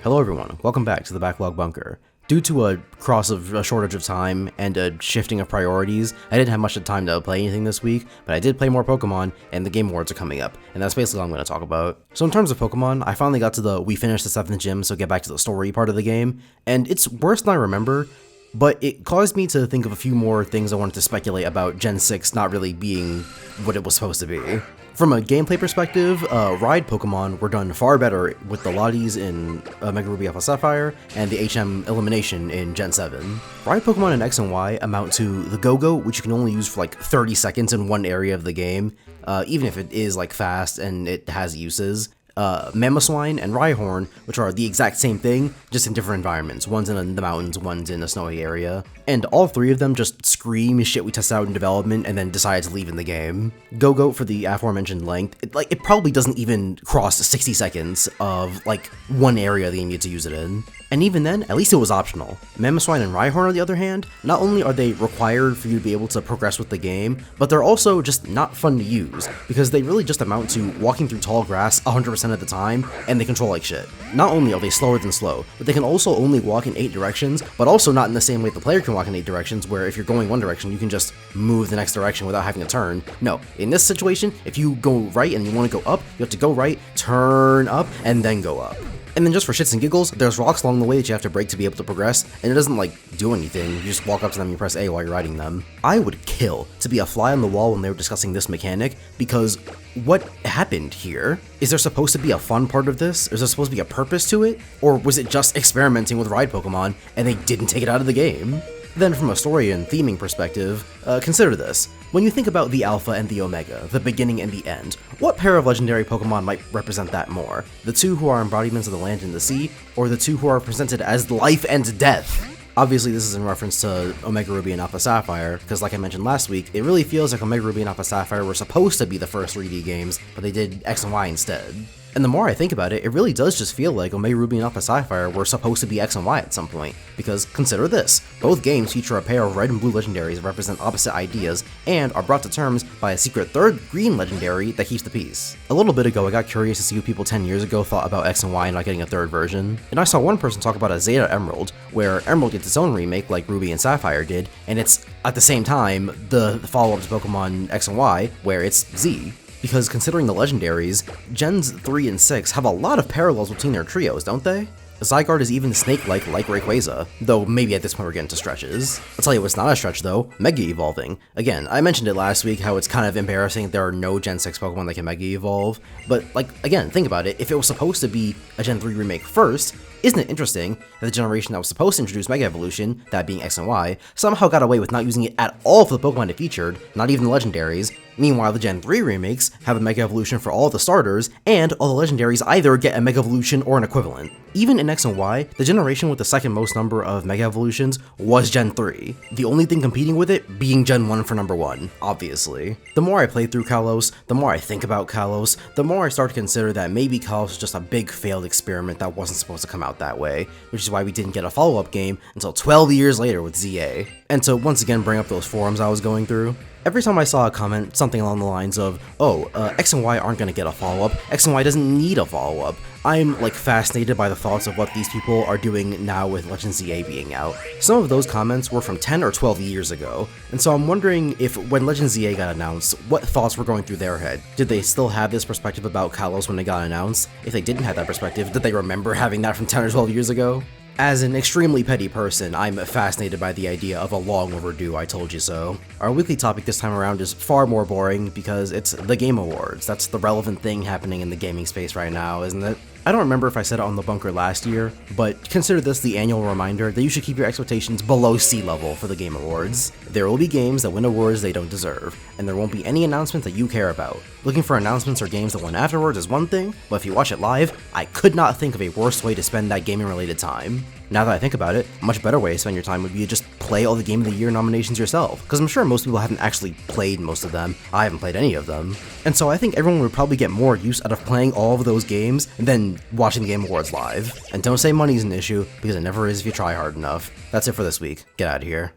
Hello everyone, welcome back to the Backlog Bunker. Due to a shortage of time and a shifting of priorities, I didn't have much time to play anything this week, but I did play more Pokemon, and the Game Awards are coming up, and that's basically all I'm going to talk about. So in terms of Pokemon, I finally got to we finished the 7th gym, so get back to the story part of the game, and it's worse than I remember, but it caused me to think of a few more things I wanted to speculate about Gen 6 not really being what it was supposed to be. From a gameplay perspective, Ride Pokemon were done far better with the Lotties in Mega Ruby Alpha Sapphire and the HM Elimination in Gen 7. Ride Pokemon in X and Y amount to the Go-Go, which you can only use for like 30 seconds in one area of the game, even if it is like fast and it has uses. Mamoswine and Rhyhorn, which are the exact same thing, just in different environments. One's in the mountains, one's in a snowy area. And all three of them just scream shit we tested out in development and then decided to leave in the game. Go-Go, for the aforementioned length, it probably doesn't even cross 60 seconds of, like, one area that you need to use it in. And even then, at least it was optional. Mamoswine and Rhyhorn, on the other hand, not only are they required for you to be able to progress with the game, but they're also just not fun to use, because they really just amount to walking through tall grass 100% of the time, and they control like shit. Not only are they slower than slow, but they can also only walk in 8 directions, but also not in the same way the player can walk in 8 directions, where if you're going one direction, you can just move the next direction without having to turn. No, in this situation, if you go right and you want to go up, you have to go right, turn up, and then go up. And then just for shits and giggles, there's rocks along the way that you have to break to be able to progress, and it doesn't, like, do anything. You just walk up to them and you press A while you're riding them. I would kill to be a fly on the wall when they were discussing this mechanic, because what happened here? Is there supposed to be a fun part of this? Is there supposed to be a purpose to it? Or was it just experimenting with Ride Pokemon, and they didn't take it out of the game? Then from a story and theming perspective, consider this. When you think about the Alpha and the Omega, the beginning and the end, what pair of legendary Pokemon might represent that more? The two who are embodiments of the land and the sea, or the two who are presented as life and death? Obviously this is in reference to Omega Ruby and Alpha Sapphire, because like I mentioned last week, it really feels like Omega Ruby and Alpha Sapphire were supposed to be the first 3D games, but they did X and Y instead. And the more I think about it, it really does just feel like Omega Ruby and Alpha Sapphire were supposed to be X and Y at some point, because consider this, both games feature a pair of red and blue legendaries that represent opposite ideas, and are brought to terms by a secret third green legendary that keeps the peace. A little bit ago I got curious to see what people 10 years ago thought about X and Y not getting a third version, and I saw one person talk about a Zeta Emerald, where Emerald gets its own remake like Ruby and Sapphire did, and it's, at the same time, the follow-up to Pokemon X and Y, where it's Z. Because considering the legendaries, Gens 3 and 6 have a lot of parallels between their trios, don't they? Zygarde is even snake-like Rayquaza, though maybe at this point we're getting to stretches. I'll tell you what's not a stretch though, Mega Evolving. Again, I mentioned it last week how it's kind of embarrassing there are no Gen 6 Pokemon that can Mega Evolve, but like, again, think about it, if it was supposed to be a Gen 3 remake first, isn't it interesting that the generation that was supposed to introduce Mega Evolution, that being X and Y, somehow got away with not using it at all for the Pokemon it featured, not even the legendaries? Meanwhile, the Gen 3 remakes have a Mega Evolution for all the starters, and all the legendaries either get a Mega Evolution or an equivalent. Even in X and Y, the generation with the second most number of Mega Evolutions was Gen 3, the only thing competing with it being Gen 1 for number 1, obviously. The more I play through Kalos, the more I think about Kalos, the more I start to consider that maybe Kalos was just a big failed experiment that wasn't supposed to come out that way, which is why we didn't get a follow-up game until 12 years later with ZA. And to once again bring up those forums I was going through, every time I saw a comment, something along the lines of, oh, X and Y aren't gonna get a follow-up, X and Y doesn't need a follow-up, I'm, like, fascinated by the thoughts of what these people are doing now with Legend ZA being out. Some of those comments were from 10 or 12 years ago, and so I'm wondering if, when Legend ZA got announced, what thoughts were going through their head? Did they still have this perspective about Kalos when it got announced? If they didn't have that perspective, did they remember having that from 10 or 12 years ago? As an extremely petty person, I'm fascinated by the idea of a long overdue I told you so. Our weekly topic this time around is far more boring because it's the Game Awards. That's the relevant thing happening in the gaming space right now, isn't it? I don't remember if I said it on the bunker last year, but consider this the annual reminder that you should keep your expectations below sea level for the Game Awards. There will be games that win awards they don't deserve, and there won't be any announcements that you care about. Looking for announcements or games that win afterwards is one thing, but if you watch it live, I could not think of a worse way to spend that gaming-related time. Now that I think about it, a much better way to spend your time would be to just play all the Game of the Year nominations yourself, because I'm sure most people haven't actually played most of them. I haven't played any of them. And so I think everyone would probably get more use out of playing all of those games than watching the Game Awards live. And don't say money's an issue, because it never is if you try hard enough. That's it for this week. Get out of here.